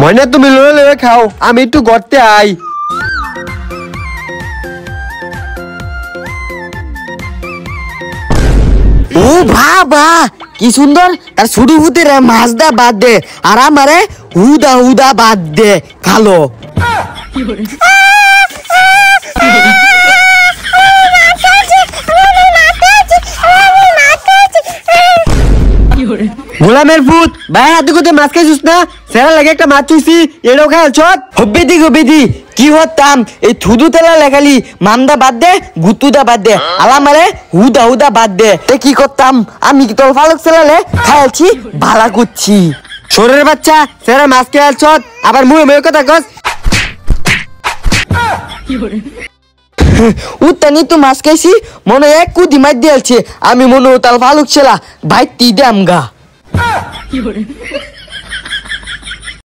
ময়না তুমি লয়ে লয়ে খাও, আমি একটু গড়তে আই। ও বাবা কি সুন্দর, তার ছুটি ফুটে রে মাছ দা বাদ দে, আর আমারে হুদা হুদা বাদ দে খালো। গোলামের পুত ভাই হাতে কোতে মাছ খাইছিস না? সেরা লাগে একটা মাছ চুইছি, এটাও খাই ছত। হব্বে দি কি হতাম এই থুদু তেলা লেখালি মামদা বাদ দে গুতুদা বাদ দে, আলামারে হুদা হুদা বাদ দে। এ কি করতাম আমি, কি তোর ফালক চালালে খাইছি ভালা করছি। শরীরের বাচ্চা সেরা মাছ খাই ছত, আবার মুয়ে মুয়ে কথা কস। উত্তানি তো মাছ খাইছি মনে এক কুদি মার দিয়েছে, আমি মনে তাল ফালুক ছেলা ভাই তি দাম গা।